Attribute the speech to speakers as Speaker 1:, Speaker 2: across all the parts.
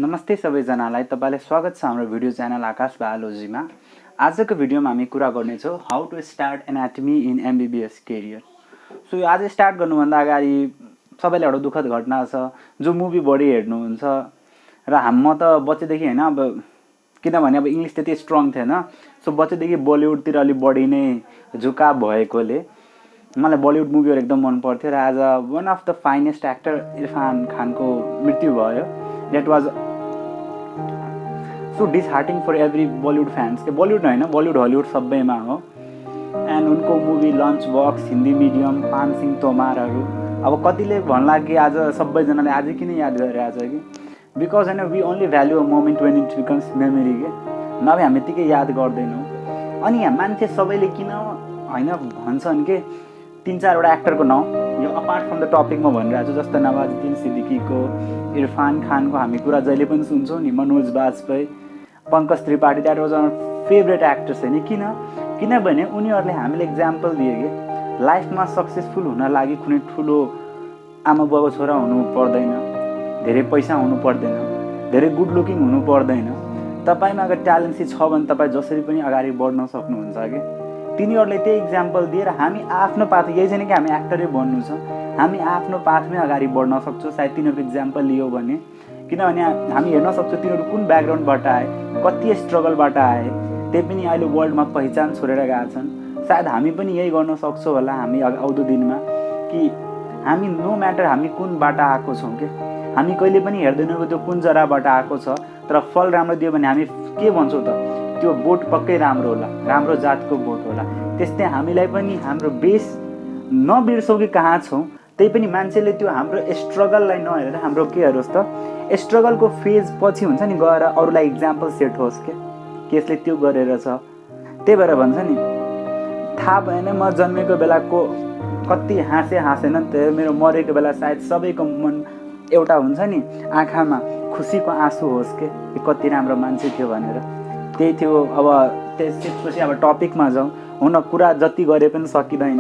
Speaker 1: नमस्ते सबैजनालाई तपाईलाई स्वागत छ हाम्रो भिडियो च्यानल आकाश बायोलोजीमा। आजको भिडियोमा हामी कुरा गर्नेछौँ how to start anatomy in MBBS career. So यो आज स्टार्ट गर्नुभन्दा अगाडि सबैलाई एउटा दुःखद घटना छ, जो मुभी बढी हेर्नुहुन्छ र म त बच्चैदेखि हैन, अब किनभने अब इंग्लिश त्यति स्ट्रङ थिएन, सो बच्चैदेखि बलिउडतिर अलि बढी नै झुकाव भएकोले मलाई बलिउड मुभीहरु एकदम मन पर्थ्यो र आज one of the finest actor Irfan खानको मृत्यु भयो। That was so disheartening for every Bollywood fans. के बलिउड हैन, बलिउड हलिउड सबैमा हो। एन्ड उनको movie lunch box, Hindi medium, Paan Singh तोमारहरु अब कतिले भन्ला कि आज सबैजनाले आज किन याद गरिरहेछ कि बिकज हैन we only value a moment when it becomes memory के नभए हामी त्यतिकै याद गर्दैनौं। अनि यहाँ मान्छे सबैले किन हैन भन्छन् के तीन चार वटा एक्टरको नाम यो अपार्ट फ्रम द टपिक म भनिरहेछु, जस्तो नवाजुद्दिन सिद्दिकीको, इरफान खानको हामी कुरा जहिले पनि सुन्छौं नि, Manoj Bajpayee, Pankaj Tripathi, that was our favourite actors हैन। किनभने उनीहरुले हामीले एक्जाम्पल दिए के लाइफमा सक्सेसफुल हुन लागि कुनै ठुलो आमा बाबु छोरा हुनु पर्दैन, धेरै पैसा हुनु पर्दैन, धेरै गुड लुकिङ हुनु पर्दैन। तपाईमा अगर ट्यालेन्ट छ भने तपाई जसरी पनि अगाडि बढ्न सक्नुहुन्छ के। तिनीहरुले त्यही एक्जाम्पल दिएर हामी आफ्नो पाथ, यही छैन कि हामी एक्टरै बन्नु छ, हामी आफ्नो पाथमै अगाडि बढ्न सक्छौं सायद तिनीहरुको एक्जाम्पल लियो भने। किनभने हामी हेर्न सक्छौं तिनीहरु कुन ब्याकग्राउन्डबाट आए, कति स्ट्रगलबाट आए, त्यही पनि अहिले वर्ल्डमा पहिचान छोडेर गएका छन्। सायद हामी पनि यही गर्न सक्छौं होला हामी आउँदो दिनमा कि हामी नो म्याटर हामी कुनबाट आएको छौं के हामी कहिले पनि हेर्दैनौं कि त्यो कुन जराबाट आएको छ, तर फल राम्रो दियो भने हामी के भन्छौं त त्यो बोट पक्कै राम्रो होला, राम्रो जातको बोट होला। त्यस्तै हामीलाई पनि हाम्रो बेस नबिर्सौं कि कहाँ छौं, त्यही पनि मान्छेले त्यो हाम्रो स्ट्रगललाई नहेरेर हाम्रो के हेरोस् त स्ट्रगलको फेज पछि हुन्छ नि गएर अरूलाई एक्जाम्पल सेट होस् के केसले त्यो गरेर छ। त्यही भएर भन्छ नि थाहा भएन म जन्मेको बेलाको कति हाँसेन त्यो मेरो मरेको बेला सायद सबैको मन एउटा हुन्छ नि आँखामा खुसीको आँसु होस् के कति राम्रो मान्छे थियो भनेर। त्यही थियो। अब त्यसपछि अब टपिकमा जाउँ। हुन कुरा जति गरे पनि सकिदैन,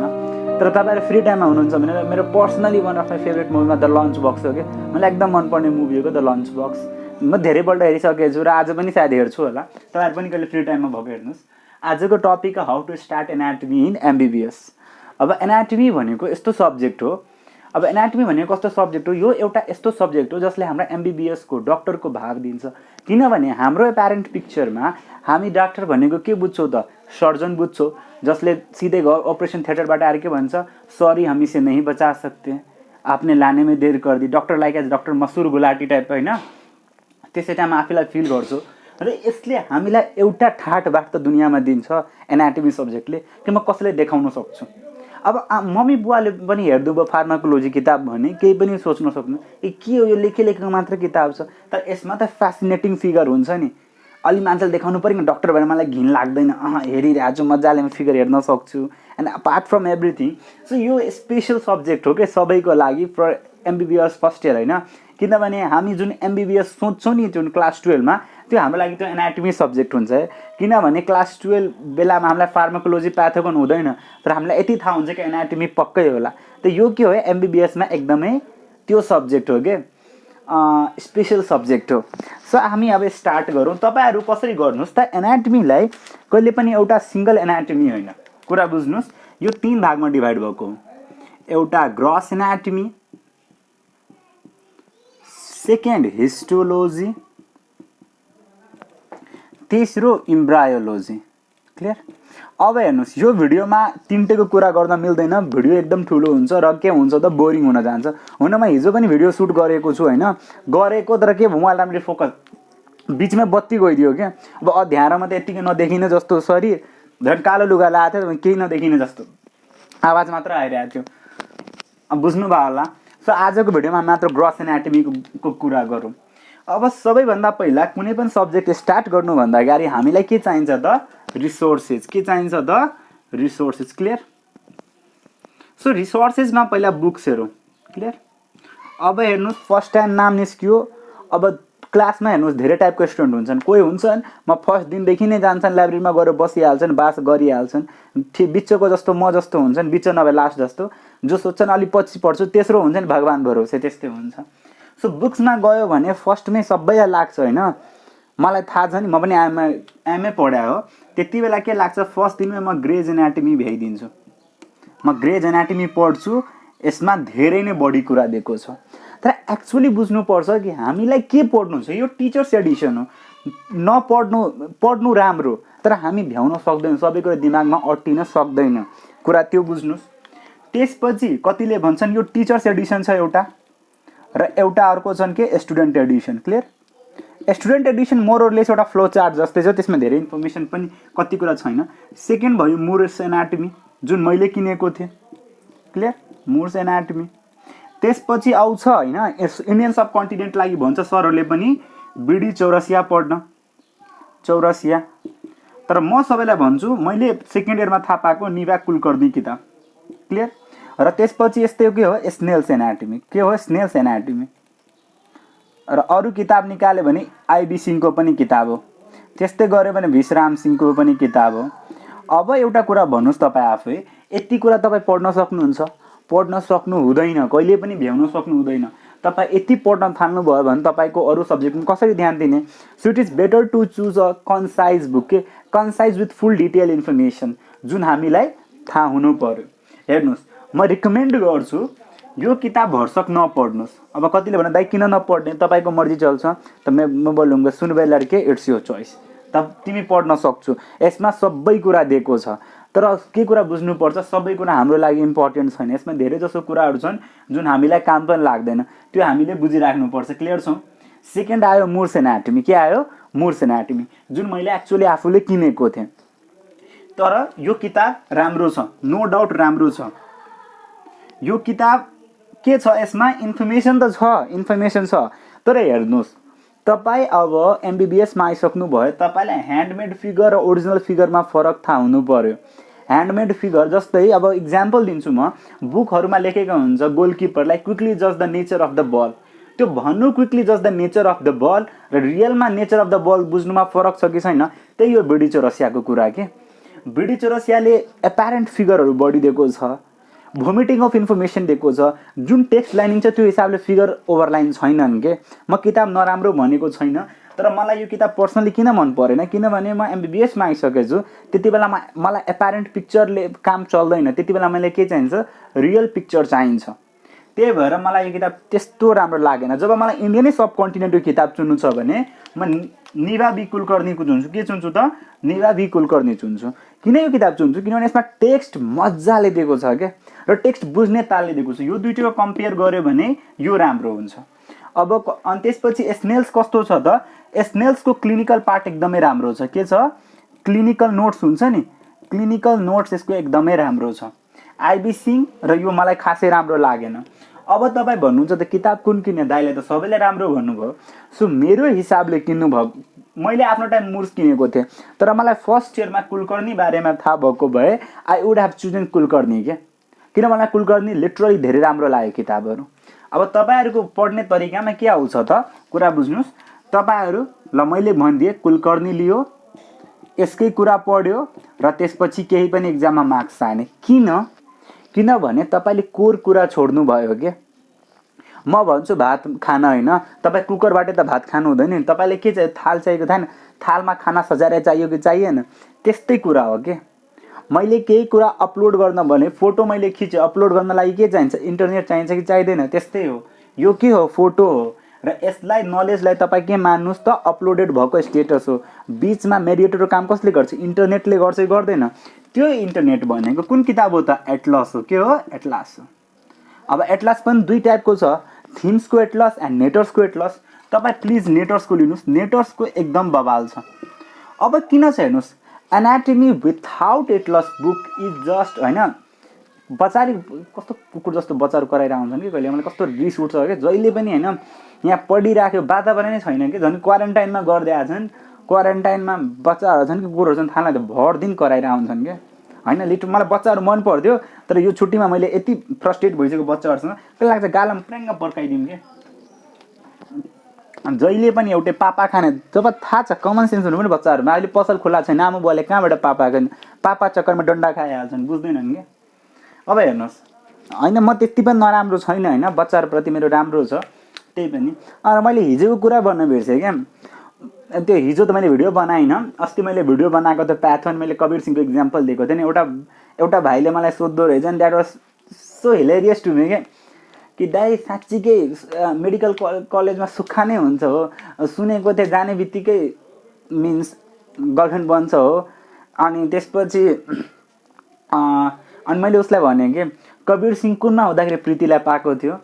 Speaker 1: तर तपाईहरु फ्री टाइममा हुनुहुन्छ भने मेरो personally one of my favourite मुभीमा द लन्च बक्स हो के मलाई एकदम मन पर्ने मुभी हो द लन्च बक्स। म धेरैपल्ट हेरिसकेको छु र आज पनि सायद हेर्छु होला, तपाईहरु पनि कहिले फ्री टाइममा भएको हेर्नुस्। आजको टपिक हो how to start anatomy in MBBS. अब एनाटमी भनेको यस्तो सब्जेक्ट हो, अब एनाटमी भनेको कस्तो सब्जेक्ट हो, यो एउटा यस्तो सब्जेक्ट हो जसले हाम्रो एमबीबीएस को डाक्टरको भाग दिन्छ। किनभने हाम्रो एपेरेन्ट पिक्चरमा हामी डाक्टर भनेको के बुझ्छौं त सर्जन बुझ्छौं, जसले सिधै अपरेसन थिएटरबाट आएर के भन्छ सरी हम इसे नहीं बचा सकते, आपने लाने में देर कर दी, doctor like as doctor Mashoor Gulati type हैन। त्यसै टाइममा आफैलाई फिल गर्छु र यसले हामीलाई एउटा ठाट बाट त दुनियाँमा दिन्छ एनाटमी सब्जेक्टले कि म कसैले देखाउन सक्छु। अब मम्मी बुवाले पनि हेर्दु भयो फार्माकोलोजी किताब भने केही पनि सोच्न सक्नु के हो यो लेखेको मात्र किताब छ, तर यसमा त फ्यासिनेटिङ फिगर हुन्छ नि। अलि मान्छेले देखाउनु पर्यो डाक्टर भएर मलाई घिन लाग्दैन, हेरिरहेको छु मजाले म फिगर हेर्न सक्छु and apart from everything. So यो स्पेशल सब्जेक्ट हो के सबैको लागि फर एमबीबीएस फर्स्ट इयर हैन। किनभने हामी जुन एमबीबीएस सोच्छौं नि जुन क्लास 12 मा त्यो हाम्रो लागि त्यो एनाटमी सब्जेक्ट हुन्छ। किनभने क्लास 12 बेलामा हामीलाई फार्माकोलोजी प्याथोगन हुँदैन, तर हामीलाई यति थाहा हुन्छ कि एनाटमी पक्कै होला। त यो के हो एमबीबीएस मा एकदमै त्यो सब्जेक्ट हो के स्पेशल सब्जेक्ट हो। सो हामी अब स्टार्ट गरौँ। तपाईहरु कसरी गर्नुस् त एनाटमीलाई कहिले पनि एउटा सिंगल एनाटमी हैन, कुरा बुझ्नुस् यो तीन भागमा डिभाइड भएको हो। एउटा ग्रस एनाटमी, सेकेन्ड हिस्टोलोजी, तेस्रो इम्ब्रायोलोजी। क्लियर। अब हेर्नुस् यो भिडियोमा तीनटैको कुरा गर्न मिल्दैन, भिडियो एकदम ठुलो हुन्छ र के हुन्छ त बोरिङ हुन जान्छ। हुन म हिजो पनि भिडियो सुट गरेको छु हैन, गरेको तर के भयो राम्ररी फोकस बीचमा बत्ती गइदियो के। अब अध्यारोमा त यतिकै नदेखिने जस्तो शरीर झन् कालो लुगा लगाएको थियो केही नदेखिने जस्तो आवाज मात्र आइरहेको थियो, अब बुझ्नु भयो होला। सो आजको भिडियोमा मात्र ग्रस एनाटमीको कुरा गरौँ। अब सबैभन्दा पहिला कुनै पनि सब्जेक्ट स्टार्ट गर्नु भन्दा अगाडि हामीलाई के चाहिन्छ त रिसोर्सेस। के चाहिन्छ त रिसोर्सेस। क्लियर। सो रिसोर्सेसमा पहिला बुक्स हेरौँ। क्लियर। अब हेर्नुस् फर्स्ट टाइम नाम निस्कियो। अब क्लासमा हेर्नुस् धेरै टाइपको स्टुडेन्ट हुन्छन्, कोही हुन्छन् म फर्स्ट दिनदेखि नै जान्छन् लाइब्रेरीमा गएर बसिहाल्छन्, बास गरिहाल्छन्, बिचको जस्तो म जस्तो हुन्छन्, बिच नभए लास्ट जस्तो जो सोच्छन् अलि पछि पढ्छु, तेस्रो हुन्छन् भगवान भरोसे त्यस्तै हुन्छ। सो बुक्समा गयो भने फर्स्टमै सबैलाई लाग्छ होइन, मलाई थाहा छ नि, म पनि एमए पढाए हो, त्यति बेला के लाग्छ फर्स्ट दिनमै म ग्रेज एनाटमी भ्याइदिन्छु, म ग्रेज एनाटमी पढ्छु, यसमा धेरै नै बढी कुरा दिएको छ। तर एक्चुअली बुझ्नुपर्छ कि हामीलाई के पढ्नु छ, यो टिचर्स एडिसन हो, पढ्नु राम्रो, तर हामी भ्याउन सक्दैनौँ, सबै कुरा दिमागमा अट्टिन सक्दैन, कुरा त्यो बुझ्नुहोस्। त्यसपछि कतिले भन्छन् यो टिचर्स एडिसन छ एउटा, र एउटा अर्को छन् के student edition. Clear? Student edition मोरलेस एउटा फ्लो चार्ट जस्तै छ, त्यसमा धेरै इन्फर्मेसन पनि कति कुरा छैन। सेकेन्ड भयो मुर्स एनाटमी, जुन मैले किनेको थिएँ। क्लियर? मुर्स एनाटमी। त्यसपछि आउँछ होइन इन्डियन सब कन्टिनेन्ट लागि भन्छ सरहरूले पनि बिडी चौरसिया पढ्न, चौरसिया। तर म सबैलाई भन्छु मैले सेकेन्ड इयरमा थाहा पाएको निभा कुलकर्णी किताब। क्लियर? र त्यसपछि यस्तै के हो स्नेल्स एनाटमी, के हो स्नेल्स एनाटमी। र अरू किताब निकाल्यो भने आइबी सिंहको पनि किताब हो, त्यस्तै गऱ्यो भने भिसराम सिंहको पनि किताब हो। अब एउटा कुरा भन्नुहोस् तपाईँ आफै, यति कुरा तपाईँ पढ्न सक्नुहुन्छ? पढ्न सक्नु हुँदैन, कहिले पनि भ्याउन सक्नु हुँदैन। तपाईँ यति पढ्न थाल्नुभयो भने तपाईँको अरू सब्जेक्टमा कसरी ध्यान दिने? So it is better to choose a concise book, के concise with full detail information, जुन हामीलाई थाहा हुनु पर्यो। हेर्नुहोस्, म रिकमेन्ड गर्छु यो किताब भरसक नपढ्नुहोस्। अब कतिले भने दाइ किन नपढ्ने, तपाईँको मर्जी चल्छ, त म बोलूँगा सुनबे लड्के इट्स योर चोइस, तब तिमी पढ्न सक्छु, यसमा सबै कुरा दिएको छ। तर के कुरा बुझ्नुपर्छ, सबै कुरा हाम्रो लागि इम्पोर्टेन्ट छैन, यसमा धेरै जसो कुराहरू छन् जुन हामीलाई काम पनि लाग्दैन, त्यो हामीले बुझिराख्नुपर्छ। क्लियर छौँ? सेकेन्ड आयो मुर्स एनाटमी। के आयो? मुर्स एनाटमी, जुन मैले एक्चुअली आफूले किनेको थिएँ। तर यो किताब राम्रो छ, नो डाउट राम्रो छ। यो किताब के छ, यसमा इन्फर्मेसन त छ, इन्फर्मेसन छ, तर हेर्नुहोस् तपाईँ अब एमबिबिएसमा आइसक्नु भयो, तपाईँलाई ह्यान्डमेड फिगर र ओरिजिनल फिगरमा फरक थाहा हुनु पर्यो। ह्यान्डमेड फिगर जस्तै अब इक्जाम्पल दिन्छु म, बुकहरूमा लेखेको हुन्छ गोलकिपरलाई क्विकली जज द नेचर अफ द बल, त्यो भन्नु क्विकली जज द नेचर अफ द बल र रियलमा नेचर अफ द बल बुझ्नुमा फरक छ कि छैन, त्यही हो बिडी चौरसियाको कुरा। के बिडी चौरसियाले एपारेन्ट फिगरहरू बढी दिएको छ, भोमिटिङ अफ इन्फर्मेसन दिएको छ, जुन टेक्स्ट लाइनिङ छ त्यो हिसाबले फिगर ओभरलाइन छैनन्। के म किताब नराम्रो भनेको छैन, तर मलाई यो किताब पर्सनली किन मन परेन, किनभने म एमबिबिएसमा आइसकेको छु, त्यति बेला मलाई एपारेन्ट पिक्चरले काम चल्दैन, त्यति बेला मलाई के चाहिन्छ, रियल पिक्चर चाहिन्छ। त्यही भएर मलाई यो किताब त्यस्तो राम्रो लागेन। जब मलाई इन्डियनै सब कन्टिनेन्टको किताब चुन्नु छ भने म निभा बी कुलकर्णीको चुन्छु। के चुन्छु त? निभा बी कुलकर्णी चुन्छु। किन यो किताब चुन्छु? किनभने यसमा टेक्स्ट मजाले दिएको छ क्या, र टेक्स्ट बुझ्ने तालले दिएको छ। यो दुईटैको कम्पेयर गर्यो भने यो राम्रो हुन्छ। अब अनि त्यसपछि स्नेल्स कस्तो छ त? स्नेल्सको क्लिनिकल पार्ट एकदमै राम्रो छ। के छ? क्लिनिकल नोट्स हुन्छ नि, क्लिनिकल नोट्स यसको एकदमै राम्रो छ। आइबी सिंह र यो मलाई खासै राम्रो लागेन। अब तपाईँ भन्नुहुन्छ त किताब कुन किन्ने, दाइले त सबैले राम्रो भन्नुभयो। सो मेरो हिसाबले किन्नुभयो, मैले आफ्नो टाइम मुर्स किनेको थिएँ, तर मलाई फर्स्ट इयरमा कुलकर्णी बारेमा थाहा भएको भए I would have chosen Kulkarni. के किन मलाई कुलकर्णी लिटरली धेरै राम्रो लाग्यो किताबहरू। अब तपाईँहरूको पढ्ने तरिकामा के आउँछ त, कुरा बुझ्नुहोस्। तपाईँहरू ल मैले भनिदिएँ कुलकर्णी लियो, यसकै कुरा पढ्यो र त्यसपछि केही पनि इक्जाममा मार्क्स आएन। किनभने तपाईँले कोर कुरा छोड्नु भयो। के म भन्छु भात खान होइन, तपाईँ कुकरबाटै त भात खानु हुँदैन नि, तपाईँले के चाहियो, थाल चाहिएको थिएन, थालमा खाना सजाएर चाहियो कि चाहिएन, त्यस्तै कुरा हो। के मैले केही कुरा अपलोड गर्न भने फोटो मैले खिचेँ, अपलोड गर्न लागि के चाहिन्छ, इन्टरनेट चाहिन्छ कि चाहिँदैन, त्यस्तै हो। यो के हो, फोटो हो, र यसलाई नलेजलाई तपाईँ के मान्नुहोस् त, अपलोडेड भएको स्टेटस हो। बिचमा मेडिएटरको काम कसले गर्छ, इन्टरनेटले गर्छ कि गर्दैन? त्यो इन्टरनेट भनेको कुन किताब हो त, एटलस हो। के हो? एटलास हो। अब एटलास पनि दुई टाइपको छ, थिम्सको एटलस एन्ड नेटर्सको एटलस। तपाईँ प्लिज नेटर्सको लिनुहोस्, नेटर्सको एकदम बवाल छ। अब किन छ हेर्नुहोस्, anatomy without Atlas book is just होइन, बचारी कस्तो कुकुर जस्तो बच्चाहरू कराइरहेको हुन्छन् कि कहिले, मलाई कस्तो रिस उठ्छ क्या, जहिले पनि होइन यहाँ पढिराख्यो, वातावरणै छैन कि, झन् क्वारेन्टाइनमा गर्दै आएछन्, क्वारेन्टाइनमा बच्चाहरू छन् कि कुकुरहरू छन् थाहा लाग्दैन, भर दिन कराइरहेको हुन्छन् क्या। होइन लिटो मलाई बच्चाहरू मन पर्थ्यो, तर यो छुट्टीमा मैले यति फ्रस्ट्रेट भइसकेको बच्चाहरूसँग के लाग्छ, गालामा प्र्याङ्ग पर्काइदिउँ क्या। जहिले पनि एउटै पापा खाने, जब थाहा छ कमन सेन्स हुनु पनि बच्चाहरूमा, अहिले पसल खुला छैन, आमा बुवाले कहाँबाट पापा खाने, पापा चक्करमा डन्डा खाइहाल्छन्, बुझ्दैनन् क्या। अब हेर्नुहोस्, होइन म त्यति पनि नराम्रो छैन होइन, बच्चाहरूप्रति मेरो राम्रो छ, त्यही पनि मैले हिजोको कुरा भन्न बिर्सेँ क्या। त्यो हिजो त मैले भिडियो बनाइनँ, अस्ति मैले भिडियो बनाएको त प्याथन मैले कबीर सिंहको इक्जाम्पल दिएको थिएँ नि। एउटा भाइले मलाई सोध्दो रहेछ नि, that was so hilarious to me के कि दाइ साँच्चीकै मेडिकल कलेजमा सुक्खा नै हुन्छ हो, सुनेको थिएँ जाने बित्तिकै मिन्स गर्लफ्रेन्ड बन्छ हो। अनि त्यसपछि अनि मैले उसलाई भनेँ कि कबीर सिंह कुनमा हुँदाखेरि प्रीतिलाई पाएको थियो,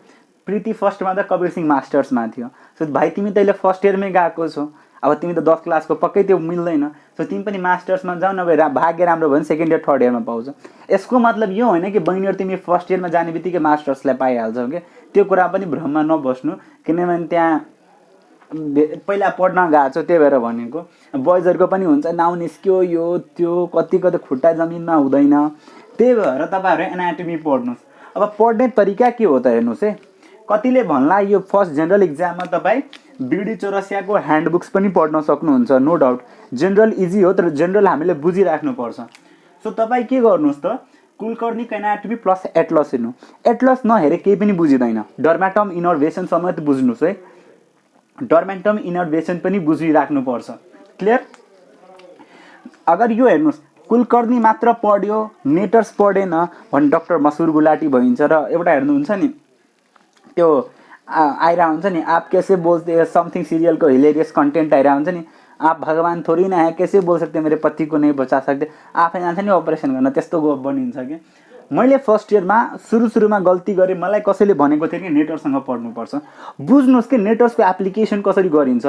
Speaker 1: प्रीति फर्स्टमा त कबीर सिंह मास्टर्समा थियो। सो भाइ तिमी त अहिले फर्स्ट इयरमै गएको छौ, अब तिमी त 10 क्लासको पक्कै त्यो मिल्दैन। सो तिमी पनि मास्टर्समा जाऊ न, भाग्य राम्रो भयो भने सेकेन्ड इयर थर्ड इयरमा पाउँछ। यसको मतलब यो होइन कि बहिनीहरू तिमी फर्स्ट इयरमा जाने बित्तिकै मास्टर्सलाई पाइहाल्छौ कि, त्यो कुरा पनि भ्रममा नबस्नु। किनभने त्यहाँ पहिला पढ्न गएको छौ त्यही भएर भनेको। बोइजहरूको पनि हुन्छ नाउ निस्क्यो यो त्यो, कतिको त खुट्टा जमिनमा हुँदैन। त्यही भएर तपाईँहरू एनाटोमी पढ्नुहोस्। अब पढ्ने तरिका के हो त हेर्नुहोस् है, कतिले भन्ला यो फर्स्ट जेनरल इक्जाममा तपाईँ बीडी चौरसियाको ह्यान्डबुक्स पनि पढ्न सक्नुहुन्छ, नो डाउट। जेनरल इजी हो तर जेनरल हामीले बुझिराख्नुपर्छ। सो तपाईँ के गर्नुहोस् त, कुलकर्णीको एनाटोमी प्लस एटलस हेर्नु। एटलस नहेरे केही पनि बुझिँदैन। डर्माटम इनर्भेसन समेत बुझ्नुहोस् है, डर्माटम इनर्भेसन पनि बुझिराख्नुपर्छ। क्लियर? अगर यो हेर्नुहोस् कुलकर्णी मात्र पढ्यो नेटर्स पढेन भने डक्टर मसुर गुलाटी भइन्छ। र एउटा हेर्नुहुन्छ नि त्यो आइरहेको हुन्छ नि, आप कैसे बोलते समथिङ सिरियलको हिलेरियस कन्टेन्ट आइरहेको हुन्छ नि, आप भगवान थोड़ी ना है कैसे बोल सकते मेरे पति को नहीं बचा सकते, आफै जान्छ नि अपरेसन गर्न, त्यस्तो गफ बनिन्छ कि। मैले फर्स्ट इयरमा सुरुमा गल्ती गरेँ, मलाई कसैले भनेको थियो कि नेटर्ससँग पढ्नुपर्छ। बुझ्नुहोस् कि नेटर्सको एप्लिकेसन कसरी गरिन्छ।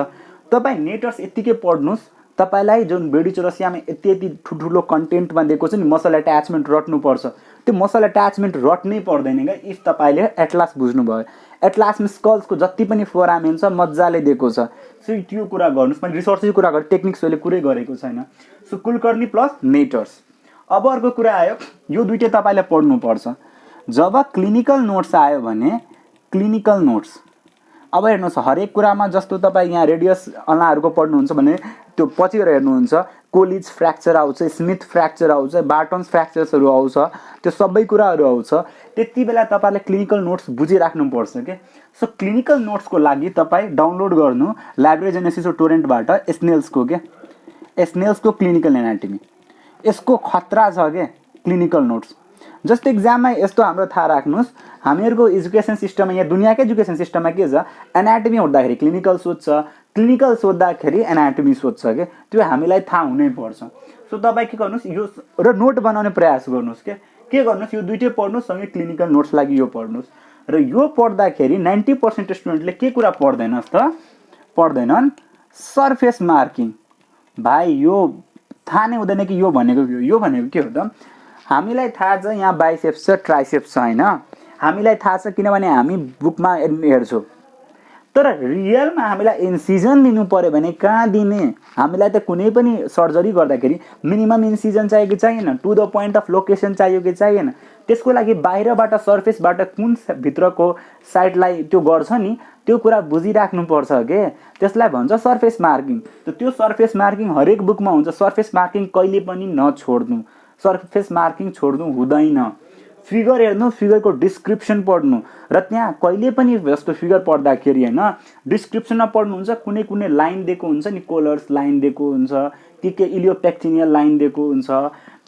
Speaker 1: तपाईँ नेटर्स यत्तिकै पढ्नुहोस्, तपाईँलाई जुन बीडी चौरसियामा यति ठुल्ठुलो कन्टेन्टमा दिएको छ नि मसल एट्याचमेन्ट रट्नुपर्छ, त्यो मसल एट्याचमेन्ट रट्नै पर्दैन क्या इफ तपाईँले एटलास बुझ्नुभयो। एटलासमा स्कल्सको जति पनि फोरामेन छ मजाले दिएको छ। सो त्यो कुरा गर्नुहोस्। मैले रिसर्चको कुरा गरेँ, टेक्निक्स मैले कुरै गरेको छैन। So Kulkarni plus Netter's. अब अर्को कुरा आयो, यो दुइटै तपाईँले पढ्नुपर्छ। जब क्लिनिकल नोट्स आयो भने क्लिनिकल नोट्स अब हेर्नुहोस्, हरेक कुरामा जस्तो तपाईँ यहाँ रेडियस अलाहरूको पढ्नुहुन्छ भने त्यो पछि गएर हेर्नुहुन्छ कोलिज फ्र्याक्चर आउँछ, स्मिथ फ्र्याक्चर आउँछ, बार्टन्स फ्र्याक्चर्सहरू आउँछ, त्यो सबै कुराहरू आउँछ। त्यति बेला तपाईँले क्लिनिकल नोट्स बुझिराख्नुपर्छ के। सो क्लिनिकल नोट्सको लागि तपाईँ डाउनलोड गर्नु लाइब्रेरी जेनेसिस टोरेन्टबाट स्नेल्सको के, स्नेल्सको क्लिनिकल एनाटोमी। यसको खतरा छ के क्लिनिकल नोट्स। जस्ट इक्जाममा यस्तो हाम्रो थाहा राख्नुहोस्, हामीहरूको एजुकेसन सिस्टममा, यहाँ दुनियाँकै एजुकेसन सिस्टममा के छ, एनाटोमी हुँदाखेरि क्लिनिकल सोध्छ, क्लिनिकल सोद्धाखेरि एनाटोमी सोध्छ के, त्यो हामीलाई थाहा हुनैपर्छ। सो तपाईँ के गर्नुहोस्, यो र नोट बनाउने प्रयास गर्नुहोस् के गर्नुहोस्, यो दुइटै पढ्नुहोस्, सँगै क्लिनिकल नोट्स लागि यो पढ्नुहोस्। र यो पढ्दाखेरि 90% स्टुडेन्टले के कुरा पढ्दैनस् त, पढ्दैनन् सर्फेस मार्किङ। भाइ यो थाहा नै हुँदैन कि यो भनेको के हो त। हामीलाई थाहा छ यहाँ बाइसेप्स छ, ट्राइसेप्स छ होइन, हामीलाई थाहा छ किनभने हामी बुकमा हेर्छौँ। तर रियलमा हामीलाई इन्सिजन लिनु पऱ्यो भने कहाँ दिने। हामीलाई त कुनै पनि सर्जरी गर्दाखेरि मिनिमम इन्सिजन चाहियो कि चाहिएन, to the point of location चाहियो कि चाहिएन। त्यसको लागि बाहिरबाट सर्फेसबाट कुन भित्रको साइडलाई त्यो गर्छ नि त्यो कुरा बुझिराख्नुपर्छ के, त्यसलाई भन्छ सर्फेस मार्किङ। त्यो सर्फेस मार्किङ हरेक बुकमा हुन्छ। सर्फेस मार्किङ कहिले पनि नछोड्नु, सर्फेस मार्किङ छोड्नु हुँदैन। फिगर हेर्नु, फिगरको डिस्क्रिप्सन पढ्नु, र त्यहाँ कहिले पनि जस्तो फिगर पढ्दाखेरि होइन डिस्क्रिप्सनमा पढ्नुहुन्छ, कुनै कुनै लाइन दिएको हुन्छ नि, कोलर्स लाइन दिएको हुन्छ, के इलियोपेक्टिनियल लाइन दिएको हुन्छ,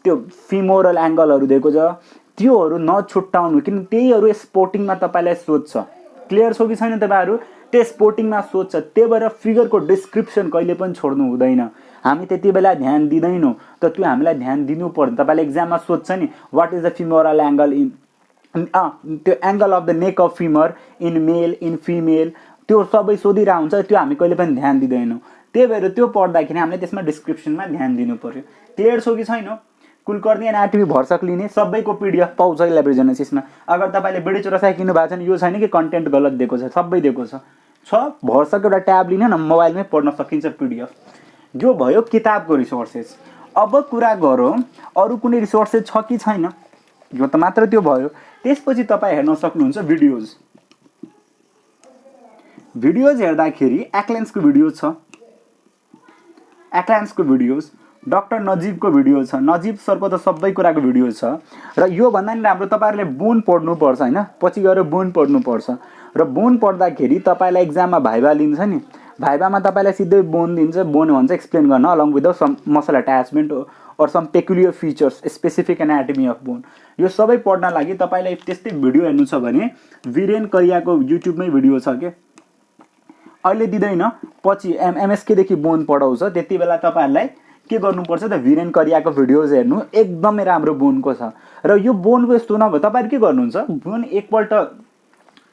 Speaker 1: त्यो फिमोरल एङ्गलहरू दिएको छ, त्योहरू नछुट्टाउनु। किन त्यहीहरू स्पोर्टिङमा तपाईँलाई सोध्छ। क्लियर छ कि छैन तपाईँहरू? त्यो स्पोर्टिङमा सोध्छ। त्यही भएर फिगरको डिस्क्रिप्सन कहिले पनि छोड्नु हुँदैन। हामी त्यति बेला ध्यान दिँदैनौँ, तर त्यो हामीलाई ध्यान दिनु पर्छ। तपाईँले एक्जाममा सोध्छ नि what is the femoral angle in त्यो angle of the neck of femur in male in female, त्यो सबै सोधिरहेको हुन्छ, त्यो हामी कहिले पनि ध्यान दिँदैनौँ। त्यही भएर त्यो पढ्दाखेरि हामीले त्यसमा डिस्क्रिप्सनमा ध्यान दिनु पर्यो। क्लियर छ कि छैन? कुलकर्णी एनाटोमी भर्सक लिने सबैको पिडिएफ पाउँछ लाइब्रेरी जेनेसिसमा। अगर तपाईँले बीडी चौरसिया किन्नु भएको छ भने यो छैन कि कन्टेन्ट गलत दिएको छ, सबै दिएको छ। भर्सक एउटा ट्याब लिन न, मोबाइलमै पढ्न सकिन्छ पिडिएफ। यो भयो किताबको रिसोर्सेस। अब कुरा गरौँ अरू कुनै रिसोर्सेस छ कि छैन। यो त मात्र त्यो भयो। त्यसपछि तपाईँ हेर्न सक्नुहुन्छ भिडियोज। भिडियोज हेर्दाखेरि एक्लेन्सको भिडियोज छ, एक्लेन्सको भिडियोज डक्टर नजिबको भिडियो छ, नजिब सरको त सबै कुराको भिडियो छ। र यो भन्दा नि राम्रो तपाईँहरूले बोन पढ्नुपर्छ होइन, पछि गएर बोन पढ्नुपर्छ। र बोन पढ्दाखेरि तपाईँलाई एक्जाममा भाइभा लिन्छ नि, भाइभामा तपाईँलाई सिधै बोन दिन्छ, बोन भन्छ एक्सप्लेन गर्न along with the some muscle attachment और some peculiar features specific anatomy of bone. यो सबै पढ्न लागि तपाईँलाई त्यस्तै भिडियो हेर्नु छ भने वीरेन करियाको युट्युबमै भिडियो छ के, अहिले दिँदैन, पछि एमएसकेदेखि बोन पढाउँछ, त्यति बेला तपाईँहरूलाई के गर्नुपर्छ त वीरेन करियाको भिडियोज हेर्नु, एकदमै राम्रो बोनको छ। र यो बोनको यस्तो नभए तपाईँहरू के गर्नुहुन्छ, बोन एकपल्ट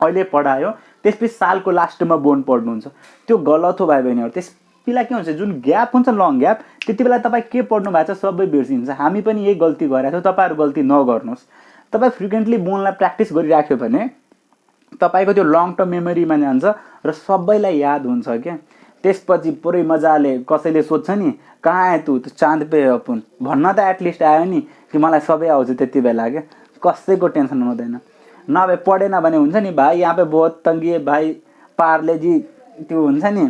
Speaker 1: अहिले पढायो त्यसपछि सालको लास्टमा बोन पढ्नुहुन्छ, त्यो गलत हो भाइ बहिनीहरू। त्यस बेला के हुन्छ, जुन ग्याप हुन्छ लङ ग्याप, त्यति बेला तपाईँ के पढ्नु भएको छ सबै बिर्सिन्छ। हामी पनि यही गल्ती गरेका छौँ, तपाईँहरू गल्ती नगर्नुहोस्। तपाईँ फ्रिक्वेन्टली बोनलाई प्र्याक्टिस गरिराख्यो भने तपाईँको त्यो लङ टर्म मेमोरीमा जान्छ र सबैलाई याद हुन्छ क्या। त्यसपछि पुरै मजाले कसैले सोध्छ नि कहाँ आयो त्यो चाँद पे अपुन भन्न त एटलिस्ट आयो नि कि मलाई सबै आउँछ त्यति बेला क्या, कसैको टेन्सन हुँदैन। नभए पढेन भने हुन्छ नि भाइ यहाँ पे बहुत तङ्गी भाइ पार्लेजी त्यो हुन्छ नि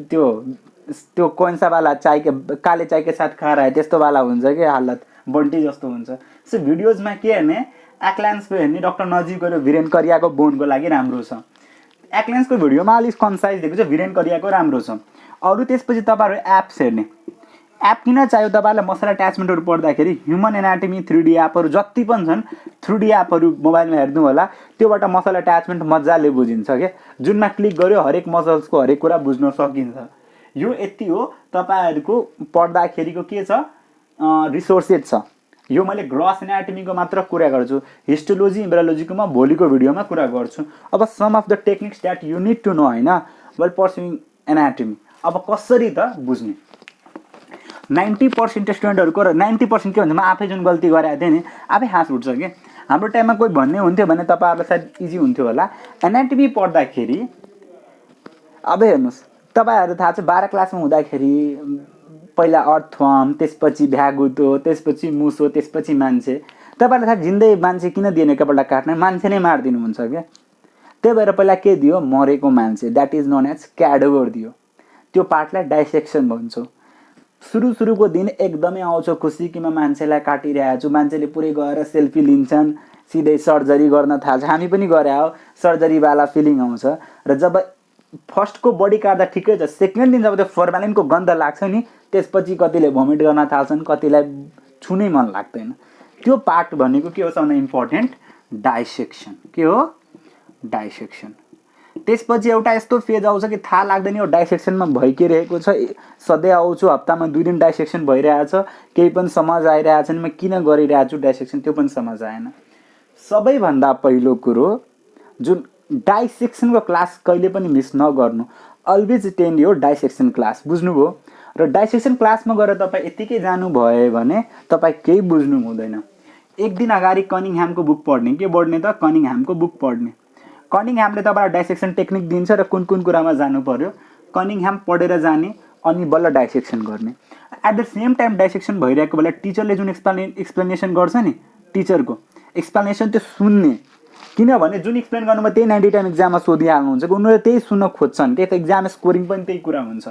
Speaker 1: त्यो कोइन्सावाला चाय के काले चाय के साथ खा रहा है त्यस्तो वाला हुन्छ कि हालत बन्टी जस्तो हुन्छ। सो भिडियोजमा के हेर्ने, एक्ल्यान्सको हेर्ने, डक्टर नजिबको र वीरेन करियाको बोनको लागि राम्रो छ। एक्ल्यान्सको भिडियोमा अलिक कन्साइज दिएको छ, वीरेन करियाको राम्रो छ। अरू त्यसपछि तपाईँहरू एप्स हेर्ने, एप किन चाहियो तपाईँहरूलाई मसल एट्याचमेन्टहरू पढ्दाखेरि ह्युमन एनाटमी 3D एपहरू जति पनि छन् 3D एपहरू मोबाइलमा हेर्नु होला, त्योबाट मसल एट्याचमेन्ट मजाले बुझिन्छ क्या। जुनमा क्लिक गर्यो हरेक मसल्सको हरेक कुरा बुझ्न सकिन्छ। यो यति हो तपाईँहरूको पढ्दाखेरिको के छ रिसोर्सेस छ। यो मैले ग्रस एनाटमीको मात्र कुरा गर्छु, हिस्टोलोजी इम्ब्रायोलोजीको म भोलिको भिडियोमा कुरा गर्छु। अब some of the techniques that you need to know होइन वेल पर्स्युइङ एनाटमी। अब कसरी त बुझ्ने, 90% स्टुडेन्टहरूको र 90% के भन्छ, म आफै जुन गल्ती गरेको थिएँ नि आफै हाँस उठ्छ कि। हाम्रो टाइममा कोही भन्ने हुन्थ्यो भने तपाईँहरूलाई सायद इजी हुन्थ्यो होला। एनाटमी पढ्दाखेरि अब हेर्नुहोस्, तपाईँहरू थाहा छ 12 क्लासमा हुँदाखेरि पहिला अर्थवर्म, त्यसपछि भ्यागुतो, त्यसपछि मुसो, त्यसपछि मान्छे। तपाईँहरूलाई थाहा जिन्दै मान्छे किन दिएन एकपल्ट काट्न, मान्छे नै मारिदिनुहुन्छ क्या। त्यही भएर पहिला के दियो, मरेको मान्छे, द्याट इज नोन एज क्याडोभर दियो। त्यो पार्टलाई डाइसेक्सन भन्छौँ। सुरुको दिन एकदमै आउँछ खुसी कि म मान्छेलाई काटिरहेको छु, मान्छेले पुरै गएर सेल्फी लिन्छन्, सिधै सर्जरी गर्न थाल्छ। हामी पनि गरे हो, सर्जरीवाला फिलिङ आउँछ। र जब फर्स्टको बडी काट्दा ठिकै छ, सेकेन्ड दिन जब त्यो फर्मालिनको गन्ध लाग्छ नि त्यसपछि कतिले भोमिट गर्न थाल्छन्, कतिलाई छुनै मन लाग्दैन। त्यो पार्ट भनेको के हो सबभन्दा इम्पोर्टेन्ट, डाइसेक्सन। के हो, डाइसेक्सन। त्यसपछि एउटा यस्तो फेज आउँछ कि थाहा लाग्दैन यो डाइसेक्सनमा भइरहेको छ, सधैँ आउँछु हप्तामा 2 दिन डाइसेक्सन भइरहेछ, केही पनि समझ आइरहेछ नि म किन गरिरहेको छु डाइसेक्सन, त्यो पनि समझ आएन। सबैभन्दा पहिलो कुरो जुन डाइसेक्सनको क्लास कहिले पनि मिस नगर्नु, अलवेज टेन यो डाइसेक्सन क्लास, बुझ्नुभयो। र डाइसेक्सन क्लासमा गएर तपाईँ यतिकै जानुभयो भने तपाईँ केही बुझ्नु हुँदैन। एक दिन अगाडि कनिङह्यामको बुक पढ्ने, के पढ्ने त, कनिङह्यामको बुक पढ्ने। कनिङह्यामले तपाईँलाई डाइसेक्सन टेक्निक दिन्छ र कुन कुन कुरामा जानु पर्यो, कनिङह्याम पढेर जाने अनि बल्ल डाइसेक्सन गर्ने। एट द सेम टाइम डाइसेक्सन भइरहेको बेला टिचरले जुन एक्सप्लेनेसन गर्छ नि, टिचरको एक्सप्लेनेसन त्यो सुन्ने, किनभने जुन एक्सप्लेन गर्नुमा त्यही 90 टाइम एक्जाममा सोधिहाल्नुहुन्छ कि उनीहरूले त्यही सुन्न खोज्छन्, त्यही त एक्जाम स्कोरिङ पनि त्यही कुरा हुन्छ।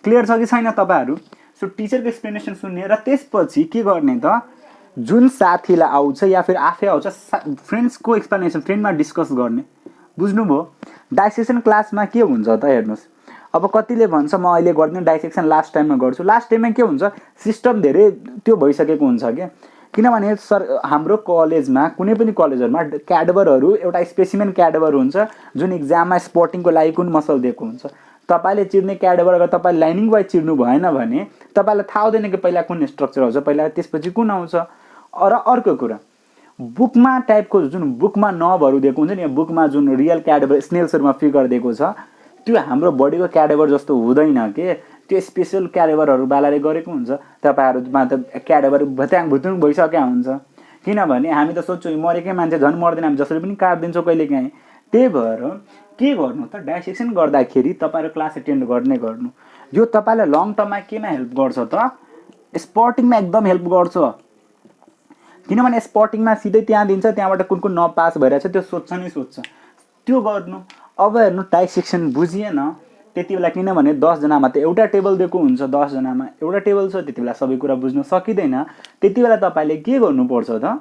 Speaker 1: क्लियर छ कि छैन तपाईँहरू? सो टिचरको एक्सप्लेनेसन सुन्ने र त्यसपछि के गर्ने त, जुन साथीलाई आउँछ या फिर आफै आउँछ फ्रेन्ड्सको एक्सप्लेनेसन फ्रेन्डमा डिस्कस गर्ने, बुझ्नुभयो। डाइसेक्सन क्लासमा के हुन्छ त हेर्नुहोस्, अब कतिले भन्छ म अहिले गर्दिनँ डाइसेक्सन लास्ट टाइममा गर्छु। लास्ट टाइममा के हुन्छ, सिस्टम धेरै त्यो भइसकेको हुन्छ क्या। किनभने सर हाम्रो कलेजमा कुनै पनि कलेजहरूमा क्याडबरहरू एउटा स्पेसिमेन क्याडबर हुन्छ जुन इक्जाममा स्पोर्टिङको लागि कुन मसल दिएको हुन्छ। तपाईँले चिर्ने क्याडबर अगर तपाईँ लाइनिङ वाइज चिर्नु भएन भने तपाईँलाई थाहा हुँदैन कि पहिला कुन स्ट्रक्चर आउँछ, पहिला त्यसपछि कुन आउँछ। र अर्को कुरा, बुकमा टाइपको जुन बुकमा नर्भहरू दिएको हुन्छ नि, बुकमा जुन रियल क्याडबर स्नेल्सहरूमा फिगर दिएको छ त्यो हाम्रो बडीको क्याडबर जस्तो हुँदैन के, त्यो स्पेसल क्याडबरहरू बालाले गरेको हुन्छ। तपाईँहरूमा त क्याडबर भत्याङ भुत्रुङ भइसकेको हुन्छ, किनभने हामी त सोध्छौँ मरेकै मान्छे झन् मर्दैन, हामी जसरी पनि काटिदिन्छौँ कहिलेकाहीँ। त्यही भएर के गर्नु त, डाइसेक्सन गर्दाखेरि तपाईँहरू क्लास एटेन्ड गर्नु। यो तपाईँलाई लङ टर्ममा केमा हेल्प गर्छ त, स्पोर्टिङमा एकदम हेल्प गर्छ। किनभने स्पोर्टिङमा सिधै त्यहाँ दिन्छ, त्यहाँबाट कुन कुन नपास भइरहेछ त्यो सोध्छ नि सोध्छ, त्यो गर्नु। अब हेर्नु डाइसेक्सन बुझिएन, त्यति बेला किनभने 10 जनामा त एउटा टेबल दिएको हुन्छ, 10 जनामा एउटा टेबल छ, त्यति बेला सबै कुरा बुझ्न सकिँदैन। त्यति बेला तपाईँले के गर्नुपर्छ त,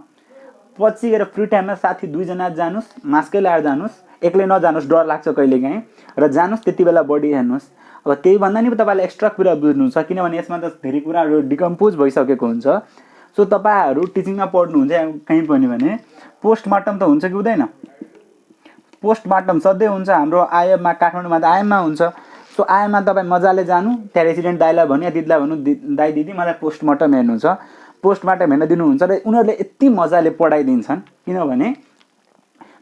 Speaker 1: पछि गएर फ्री टाइममा साथी 2 जना जानुहोस्, मास्कै लाएर जानुहोस्, एक्लै नजानुहोस्, डर लाग्छ कहिलेकाहीँ, र जानुहोस् त्यति बेला बडी हेर्नुहोस्। अब त्यही भन्दा नि तपाईँलाई एक्स्ट्रा कुरा बुझ्नु छ, किनभने यसमा त धेरै कुराहरू डिकम्पोज भइसकेको हुन्छ। सो तपाईँहरू टिचिङमा पढ्नुहुन्छ या कहीँ पनि भने पोस्टमार्टम त हुन्छ कि हुँदैन? पोस्टमार्टम सधैँ हुन्छ। हाम्रो आइएममा, काठमाडौँमा त आइएममा हुन्छ। सो आइएममा तपाईँ मजाले जानु, त्यहाँ रेसिडेन्ट दाइलाई भन्नु या दिदीलाई भन्नु, दाइ दिदी मलाई पोस्टमार्टम हेर्नु छ, पोस्टमार्टम हेर्न दिनुहुन्छ, र उनीहरूले यति मजाले पढाइदिन्छन् किनभने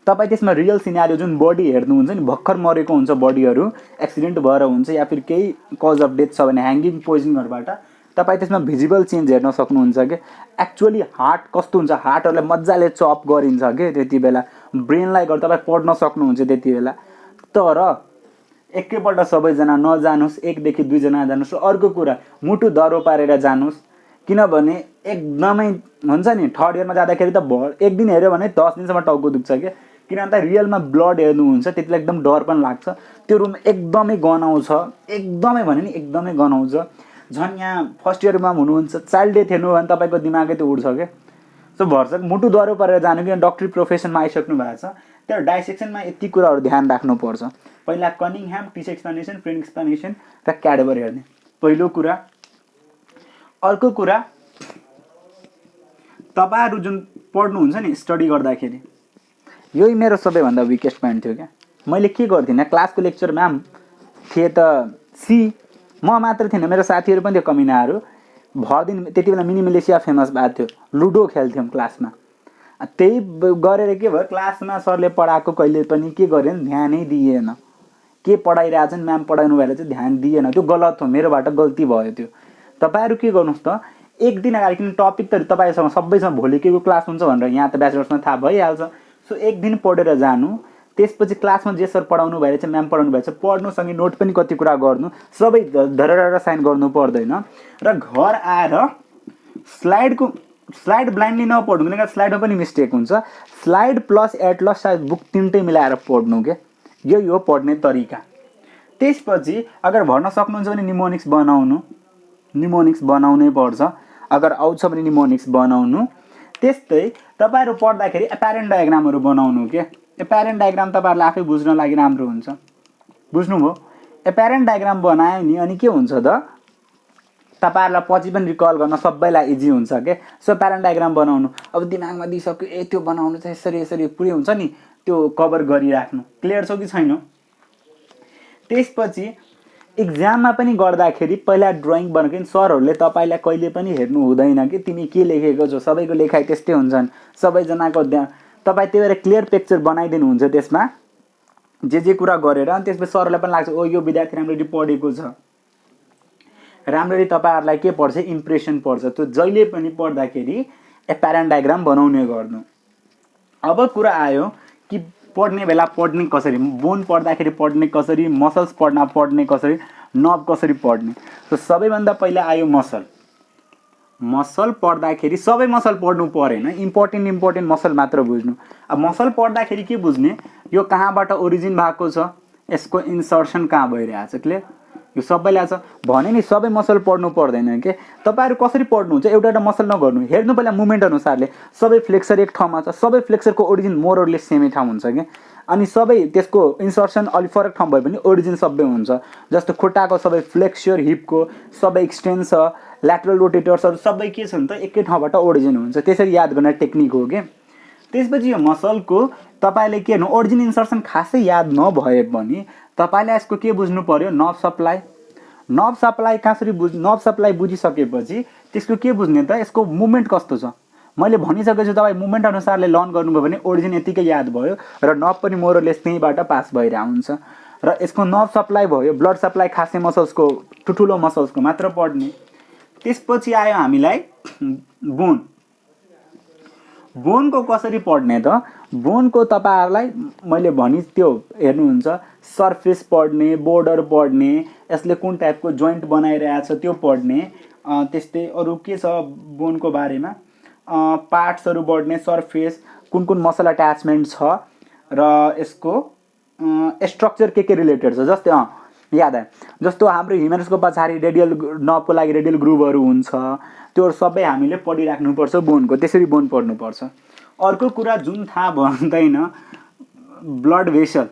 Speaker 1: तपाईँ त्यसमा रियल सिनारियो जुन बडी हेर्नुहुन्छ नि, भर्खर मरेको हुन्छ बडीहरू, एक्सिडेन्ट भएर हुन्छ या फिर केही कज अफ डेथ छ भने ह्याङ्गिङ पोइजनिङहरूबाट तपाईँ त्यसमा भिजिबल चेन्ज हेर्न सक्नुहुन्छ कि एक्चुअली हार्ट कस्तो हुन्छ, हार्टहरूलाई मजाले चप गरिन्छ कि त्यति बेला, ब्रेनलाई गरेर तपाईँ पढ्न सक्नुहुन्छ त्यति बेला। तर एकैपल्ट सबैजना नजानुहोस्, 1 देखि 2 जना जानुहोस्। अर्को कुरा, मुटु दह्रो पारेर जानुहोस्, किनभने एकदमै हुन्छ नि, थर्ड इयरमा जाँदाखेरि त एक दिन हेऱ्यो भने 10 दिनसम्म टाउको दुख्छ क्या, किनभने त रियलमा ब्लड हेर्नुहुन्छ, त्यति बेला एकदम डर पनि लाग्छ। त्यो रुम एकदमै गनाउँछ, एकदमै भने नि एकदमै गनाउँछ। झन् यहाँ फर्स्ट इयरमा हुनुहुन्छ, चाइल्ड डेथ हेर्नु भने तपाईँको दिमागै त उड्छ क्या। सो भर्सक मुटु दह्रो परेर जानु, किन डक्टरी प्रोफेसनमा आइसक्नु भएको छ। त्यहाँ डाइसेक्सनमा यति कुराहरू ध्यान राख्नुपर्छ। पहिला कनिङह्याम, टिच एक्सप्लेनेसन, फ्रेन्ड एक्सप्लेनेसन र क्याडबर हेर्ने पहिलो कुरा। अर्को कुरा, तपाईँहरू जुन पढ्नुहुन्छ नि स्टडी गर्दाखेरि, यही मेरो सबैभन्दा विकेस्ट पोइन्ट थियो क्या। मैले के गर्थेँ, क्लासको लेक्चर म्याम थिए त सी, म मात्र थिएन, मेरो साथीहरू पनि थियो कमिनाहरू। भर दिन त्यति बेला मिनी मिलेसिया फेमस भएको थियो, लुडो खेल्थ्यौँ क्लासमा। त्यही गरेर के भयो, क्लासमा सरले पढाएको कहिले पनि के गरेन, ध्यानै दिएन। के पढाइरहेछन्, म्याम पढाउनु भएर चाहिँ ध्यान दिएन। त्यो गलत हो, मेरोबाट गल्ती भयो त्यो। तपाईँहरू के गर्नुहोस् त, एक दिन अगाडि, किन टपिक त तपाईँसँग सबैसँग भोलि के को क्लास हुन्छ भनेर यहाँ त ब्याचलर्समा थाहा भइहाल्छ। सो एक दिन पढेर जानु, त्यसपछि क्लासमा जे सर पढाउनु भएर चाहिँ, म्याम पढाउनु भएछ, पढ्नुसँगै नोट पनि कति कुरा गर्नु, सबै धरेर साइन गर्नु पर्दैन। र घर आएर स्लाइड ब्लाइन्डली नपढ्नु, किनकि स्लाइडमा पनि मिस्टेक हुन्छ। स्लाइड प्लस एटलस सायद बुक तिनटै मिलाएर पढ्नु के, यही हो पढ्ने तरिका। त्यसपछि अगर भर्न सक्नुहुन्छ भने निमोनिक्स बनाउनु, निमोनिक्स बनाउनै पर्छ। अगर आउँछ भने निमोनिक्स बनाउनु। त्यस्तै तपाईँहरू पढ्दाखेरि एप्यारेन्ट डायग्रामहरू बनाउनु के। एप्यारेन्ट डायग्राम तपाईँहरूलाई आफै बुझ्न लागि राम्रो हुन्छ। बुझ्नुभयो? एप्यारेन्ट डायग्राम बनायो नि, अनि के हुन्छ त, तपाईँहरूलाई पछि पनि रिकल गर्न सबैलाई इजी हुन्छ के। सो एप्यारेन्ट डायग्राम बनाउनु, अब दिमागमा दिइसक्यो, त्यो बनाउनु चाहिँ यसरी यसरी पुरै हुन्छ नि, त्यो कभर गरिराख्नु। क्लियर छ कि छैन? त्यसपछि इक्जाममा पनि गर्दाखेरि पहिला ड्रइङ बनाएको, सरहरूले तपाईँलाई कहिले पनि हेर्नु हुँदैन कि तिमी के लेखेको छौ, सबैको लेखाइ त्यस्तै हुन्छन्, सबैजनाको तपाईँ त्यही भएर क्लियर पिक्चर बनाइदिनुहुन्छ त्यसमा जे कुरा गरेर। अनि त्यसपछि सरहरूलाई पनि लाग्छ, ओ यो विद्यार्थी राम्ररी पढेको छ, राम्ररी तपाईँहरूलाई के पर्छ, इम्प्रेसन पर्छ। त्यो जहिले पनि पढ्दाखेरि एप्यारेन्ट डायग्राम बनाउने गर्नु। अब कुरा आयो कि पढ्ने बेला पढ्ने कसरी, बोन पढ्दाखेरि पढ्ने कसरी, मसल्स पढ्ने कसरी, नर्भ कसरी पढ्ने। सो सबैभन्दा पहिला आयो मसल। मसल पढ्दाखेरि सबै मसल पढ्नु परेन, इम्पोर्टेन्ट मसल मात्र बुझ्नु। अब मसल पढ्दाखेरि के बुझ्ने, यो कहाँबाट ओरिजिन भएको छ, यसको इन्सर्सन कहाँ भइरहेछ, क्लियर? यो सबैलाई छ भने नि सबै मसल पढ्नु पर्दैन के। तपाईँहरू कसरी पढ्नुहुन्छ, एउटा मसल नगर्नु, हेर्नु पहिला मुभमेन्ट अनुसारले। सबै फ्लेक्सर एक ठाउँमा छ, सबै फ्लेक्सरको ओरिजिन मोरले सेमै ठाउँ हुन्छ कि, अनि सबै त्यसको इन्सर्सन अलिक फरक ठाउँ भए पनि ओरिजिन सबै हुन्छ। जस्तो खुट्टाको सबै फ्लेक्सर, हिपको सबै एक्सटेन्सर, ल्याटरल रोटेटर्सहरू सबै के छ नि त, एकै ठाउँबाट ओरिजिन हुन्छ। त्यसरी याद गर्ने टेक्निक हो कि। त्यसपछि यो मसलको तपाईँले के हेर्नु, ओरिजिन इन्सर्सन खासै याद नभए पनि तपाईँले यसको के बुझ्नु पर्यो, नर्भ सप्लाई। नर्भ सप्लाई कसरी नर्भ सप्लाई बुझिसकेपछि त्यसको के बुझ्ने त, यसको मुभमेन्ट कस्तो छ। मैले भनिसकेछु, तपाईँ मुभमेन्ट अनुसारले लर्न गर्नुभयो भने ओरिजिन यतिकै याद भयो र नर्भ पनि मोरलेस त्यहीँबाट पास भइरहेको हुन्छ। र यसको नर्भ सप्लाई भयो, ब्लड सप्लाई खासै मसल्सको, ठुल्ठुलो मसल्सको मात्र पढ्ने। त्यसपछि आयो हामीलाई बोन। बोनको कसरी पढ्ने त, बोनको तपाईँहरूलाई मैले भनि त्यो हेर्नुहुन्छ, सर्फेस पढ्ने, बोर्डर पढ्ने, यसले कुन टाइपको जोइन्ट बनाइरहेछ त्यो पढ्ने। त्यस्तै अरू के छ बोनको बारेमा, पार्ट्सहरू पढ्ने, सर्फेस, कुन कुन मसल अट्याचमेन्ट छ र यसको स्ट्रक्चर के रिलेटेड छ। जस्तै याद आयो। जस्तो हाम्रो ह्युमेरसको पछाडि रेडियल नर्भको लागि रेडियल ग्रुभहरू हुन्छ, त्यो सबै हामीले पढिराख्नुपर्छ बोनको, त्यसरी बोन पढ्नुपर्छ। अर्को कुरा जुन थाहा भन्दैन, ब्लड भेसल।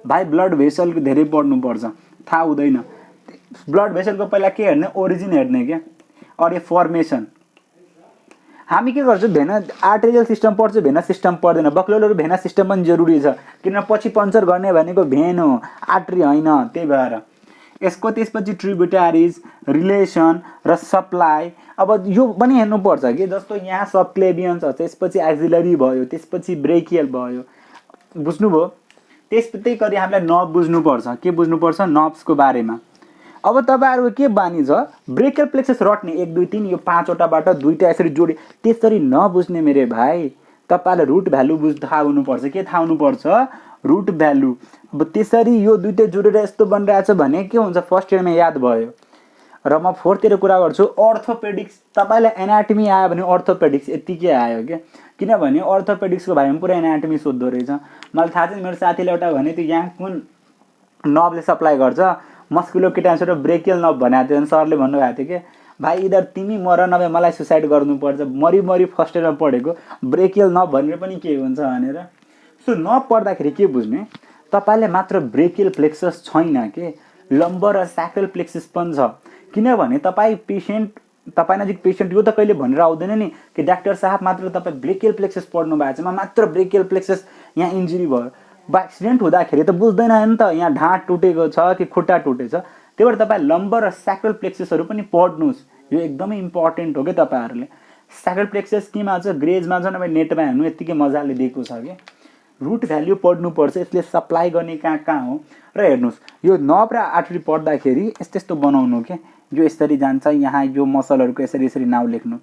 Speaker 1: भाइ ब्लड भेसलको धेरै पढ्नुपर्छ, थाहा हुँदैन। ब्लड भेसलको पहिला के हेर्ने, ओरिजिन हेर्ने क्या, अरे फर्मेसन। हामी के गर्छौँ, भेना आर्टेरियल सिस्टम पढ्छ, भेना सिस्टम पढ्दैन। बक्लोलहरू भेना सिस्टम पनि जरुरी छ, किन पछि पङ्चर गर्ने भनेको भेन हो, आर्टरी होइन। त्यही भएर यसको त्यसपछि ट्रिब्युटारिज, रिलेसन र सप्लाई। अब यो पनि हेर्नुपर्छ कि जस्तो यहाँ सबक्लेभियन छ, त्यसपछि एक्जिलरी भयो, त्यसपछि ब्रेकियल भयो, बुझ्नुभयो। त्यही गरी हामीलाई नर्भ बुझ्नुपर्छ। के बुझ्नुपर्छ, नर्भ्सको बारेमा। अब तपाईँहरूको के बानी छ, ब्रेकियल प्लेक्सस रट्ने 1 2 3 यो 5वटाबाट 2टा यसरी जोडी, त्यसरी नबुझ्ने मेरे भाइ। तपाईँलाई रुट भ्यालु थाहा हुनुपर्छ। के थाहा हुनुपर्छ, रुट भ्यालु। अब त्यसरी यो 2टा जोडेर यस्तो बनिरहेछ भने के हुन्छ, फर्स्ट इयरमा याद भयो। र म फोर्थ इयर कुरा गर्छु, अर्थोपेडिक्स। तपाईँलाई एनाटमी आयो भने अर्थोपेडिक्स यत्तिकै आयो क्या, किनभने अर्थोपेडिक्सको बारेमा पुरा एनाटमी सोध्दो रहेछ। मलाई थाहा छ, मेरो साथीले एउटा भने त्यो यहाँ कुन नर्भले सप्लाई गर्छ, मस्कुलोकिटान्स र ब्रेकियल नर्भ भनेको थियो। सरले भन्नुभएको थियो कि भाइ इधर तिमी मर नभए मलाई सुसाइड गर्नुपर्छ। मरी फर्स्ट इयरमा पढेको ब्रेकियल नर्भ भनेर पनि के हुन्छ भनेर। सो नर्भ पढ्दाखेरि के बुझ्ने, तपाईँले मात्र ब्रेकियल प्लेक्सस छैन के, लम्बर र स्याक्रल प्लेक्सस पनि छ। किनभने तपाईँ नजिक पेसेन्ट यो त कहिले भनेर आउँदैन नि कि डाक्टर साहब मात्र तपाईँ ब्रेकियल प्लेक्सस पढ्नु भएको छ, मात्र ब्रेकियल प्लेक्सस यहाँ इन्जुरी भयो। एक्सिडेन्ट हुँदाखेरि त बुझ्दैन नि त यहाँ ढाँट टुटेको छ कि खुट्टा टुटेछ। त्यही भएर तपाईँ लम्बर र स्याक्रल प्लेक्ससहरू पनि पढ्नुहोस्। यो एकदमै इम्पोर्टेन्ट हो कि तपाईँहरूले। स्याक्रल प्लेक्सस केमा छ, ग्रेजमा छ, नभए नेटमा हेर्नु, यत्तिकै मजाले दिएको छ कि। रुट भ्याल्यु पढ्नुपर्छ, यसले सप्लाई गर्ने कहाँ कहाँ हो। र हेर्नुहोस्, यो नर्भ र आर्टरी पढ्दाखेरि यस्तो बनाउनु के, यो यसरी जान्छ, यहाँ यो मसलहरूको यसरी नाउँ लेख्नु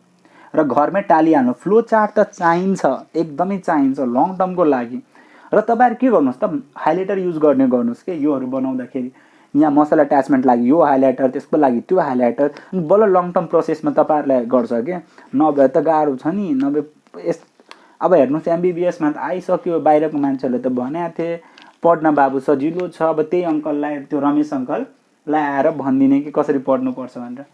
Speaker 1: र घरमै टालिहाल्नु। फ्लो चार्ट त चाहिन्छ, एकदमै चाहिन्छ लङ टर्मको लागि। र तपाईँहरू के गर्नुहोस् त, हाइलाइटर युज गर्नुहोस् के, योहरू बनाउँदाखेरि यहाँ मसल एट्याचमेन्ट लागि यो हाइलाइटर, त्यसको लागि त्यो हाइलाइटर, बल्ल लङ टर्म प्रोसेसमा तपाईँहरूलाई गर्छ क्या। नभए त गाह्रो छ नि। नभए अब हेर्नुहोस्, एमबिबिएसमा त आइसक्यो, बाहिरको मान्छेहरूले त भनेको थिए पढ्न बाबु सजिलो छ। अब त्यही अङ्कललाई, त्यो रमेश अङ्कललाई आएर भनिदिने कि कसरी पढ्नुपर्छ भनेर।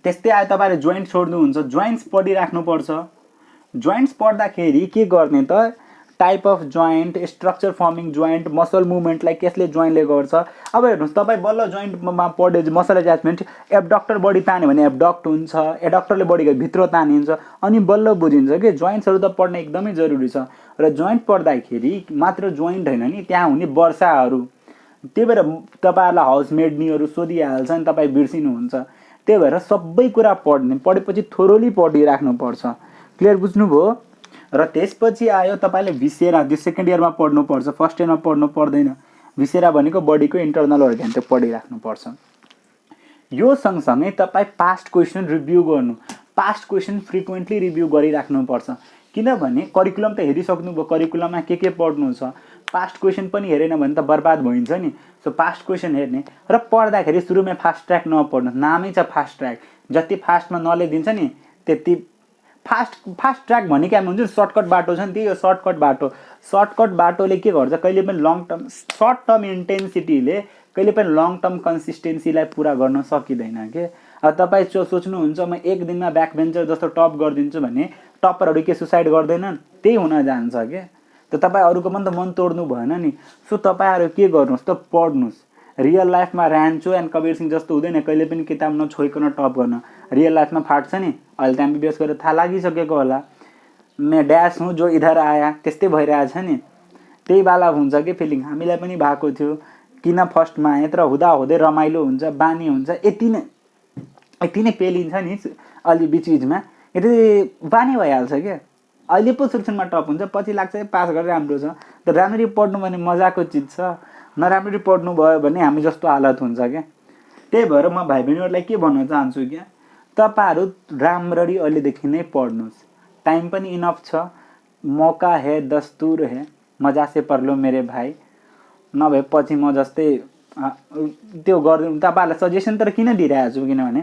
Speaker 1: त्यस्तै आयो, तपाईँहरूले जोइन्ट छोड्नुहुन्छ, जोइन्ट्स पढिराख्नुपर्छ। जोइन्ट्स पढ्दाखेरि के गर्ने त, type of joint, structure forming joint, muscle मुभमेन्टलाई कसले जोइन्टले गर्छ। अब हेर्नुहोस्, तपाईँ बल्ल जोइन्टमा पढ्यो, मसल एट्याचमेन्ट, एब्डक्टर बडी तान्यो भने एब्डक्ट हुन्छ, एडक्टरले बडीको भित्र तानिन्छ, अनि बल्ल बुझिन्छ कि जोइन्ट्सहरू त पढ्न एकदमै जरुरी छ। र जोइन्ट पढ्दाखेरि मात्र जोइन्ट होइन नि, त्यहाँ हुने वर्षाहरू, त्यही भएर तपाईँहरूलाई हाउसमेडनीहरू सोधिहाल्छ नि, तपाईँ बिर्सिनुहुन्छ। त्यही भएर सबै कुरा पढेपछि थोरोली पढिराख्नुपर्छ। क्लियर बुझ्नुभयो। र त्यसपछि आयो तपाईँले भिसेरा, जो सेकेन्ड इयरमा पढ्नुपर्छ, फर्स्ट इयरमा पढ्नु पर्दैन। भिसेरा भनेको बडीको इन्टरनल अर्गन, त्यो पढिराख्नुपर्छ। यो सँगसँगै तपाईँ पास्ट क्वेसन रिभ्यू गर्नु, पास्ट क्वेसन फ्रिक्वेन्टली रिभ्यू गरिराख्नुपर्छ। किनभने करिकुलम त हेरिसक्नुभयो, करिकुलममा के पढ्नु छ, पास्ट क्वेसन पनि हेरेन भने त बर्बाद भइन्छ नि। सो पास्ट क्वेसन हेर्ने र पढ्दाखेरि सुरुमै फास्ट ट्र्याक नपढ्नु, नामै छ फास्ट ट्र्याक। जति फास्टमा नलेज दिन्छ नि त्यति फास्ट ट्र्याक भनेको हामी हुन्छ नि, सर्टकट बाटो छ नि, त्यही हो सर्टकट बाटो। सर्टकट बाटोले के गर्छ, कहिले पनि लङ टर्म, सर्ट टर्म इन्टेन्सिटीले कहिले पनि लङ टर्म कन्सिस्टेन्सीलाई पुरा गर्न सकिँदैन के। अब तपाईँ सोच्नुहुन्छ म एक दिनमा ब्याक बेन्चर जस्तो टप गरिदिन्छु भने टपरहरू के सुसाइड गर्दैनन्, त्यही हुन जान्छ के। त तपाईँ अरूको पनि त मन तोड्नु भएन नि। सो तपाईँहरू के गर्नुहोस् त, पढ्नुहोस्। रियल लाइफमा ऱ्यान्चो एन्ड कबीर सिंह जस्तो हुँदैन, कहिले पनि किताब नछोइकन टप गर्न। रियल लाइफमा फाट्छ नि, अहिले त एमबिबिएस गरेर थाहा लागिसकेको होला, मैं ड्यास हुँ जो इधर आया, त्यस्तै भइरहेछ नि। त्यही वाला हुन्छ कि फिलिङ, हामीलाई पनि भएको थियो। किन फर्स्टमा आएँ तर हुँदा हुँदै रमाइलो हुन्छ, बानी हुन्छ, यति नै पेलिन्छ नि अलि बिचबिचमा, यति बानी भइहाल्छ क्या। अहिले पो सुरुमा टप हुन्छ, पछि लाग्छ पास गरेर राम्रो छ। त राम्ररी पढ्नु भने मजाको चिज छ, नराम्ररी पढ्नु भयो भने हामी जस्तो हालत हुन्छ क्या। त्यही भएर म भाइ बहिनीहरूलाई के भन्न चाहन्छु क्या, तपाईँहरू राम्ररी अहिलेदेखि नै पढ्नुहोस्। टाइम पनि इनफ छ, मौका है, दस्तुर है, मजा से पढ लो मेरे भाइ। नभए पछि म जस्तै त्यो गर्दै तपाईँहरूलाई सजेसन तर किन दिइरहेको छु, किनभने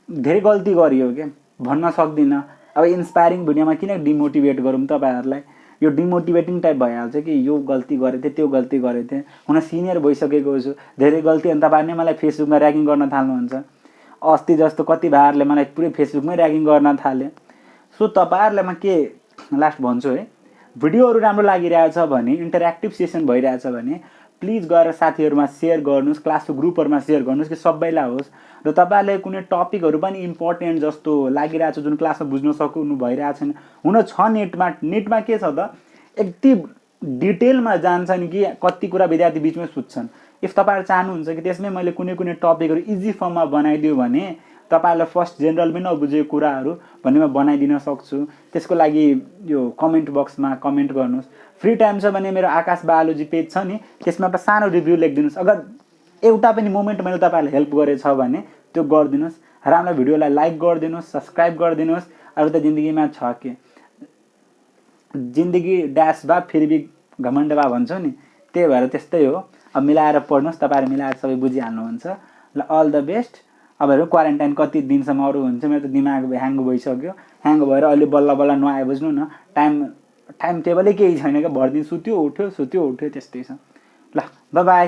Speaker 1: धेरै गल्ती गरियो क्या, भन्न सक्दिनँ। अब इन्सपायरिङ भिडियोमा किन डिमोटिभेट गरौँ तपाईँहरूलाई। यो डिमोटिभेटिङ टाइप भइहाल्छ कि यो गल्ती गरेको थिएँ त्यो गल्ती गरेको थिएँ। हुन सिनियर भइसकेको छु, धेरै गल्ती अनि तपाईँहरूले मलाई फेसबुकमा ऱ्यागिङ गर्न थाल्नुहुन्छ। अस्ति जस्तो कति भाइहरूले मलाई पुरै फेसबुकमै ऱ्यागिङ गर्न थाले। सो तपाईँहरूलाई म के लास्ट भन्छु है, भिडियोहरू राम्रो लागिरहेछ भने, इन्टरेक्टिभ सेसन भइरहेछ भने प्लिज गएर साथीहरूमा सेयर गर्नुहोस्, क्लासको ग्रुपहरूमा सेयर गर्नुहोस् कि सबैलाई होस्। र तपाईँहरूले कुनै टपिकहरू पनि इम्पोर्टेन्ट जस्तो लागिरहेछ जुन क्लासमा बुझ्न सक्नु भइरहेको छैन, हुन छ नेटमा के छ त यति डिटेलमा जान्छन् कि कति कुरा विद्यार्थी बिचमै सुत्छन्। इफ तपाईँहरू चाहनुहुन्छ कि त्यसमै मैले कुनै टपिकहरू इजी फर्ममा बनाइदियो भने तपाईँहरूलाई फर्स्ट जेनरल पनि नबुझेको कुराहरू भन्ने म बनाइदिन सक्छु। त्यसको लागि यो कमेन्ट बक्समा कमेन्ट गर्नुहोस्। फ्री टाइम छ भने मेरो आकाश बायोलोजी पेज छ नि, त्यसमा एउटा सानो रिभ्यू लेखिदिनुहोस्। अगर एउटा पनि मोमेन्ट मैले तपाईँहरूलाई हेल्प गरेछ भने त्यो गरिदिनुहोस्। र हाम्रो भिडियोलाई लाइक गरिदिनुहोस्, सब्सक्राइब गरिदिनुहोस्। अरू त जिन्दगीमा छ के, जिन्दगी ड्यास बा फेरि भी घमण्ड बा भन्छौँ नि, त्यही भएर त्यस्तै हो। अब मिलाएर पढ्नुहोस्, तपाईँहरू मिलाएर सबै बुझिहाल्नुहुन्छ। ल अल द बेस्ट। अब हेरौँ क्वारेन्टाइन कति दिनसम्म अरू हुन्छ। मेरो त दिमाग ह्याङ भइसक्यो, ह्याङ भएर अहिले बल्ल नआए बुझ्नु न। टाइम टेबलै केही छैन क्या, भर दिन सुत्यो उठ्यो त्यस्तै छ। ल बाई बाई।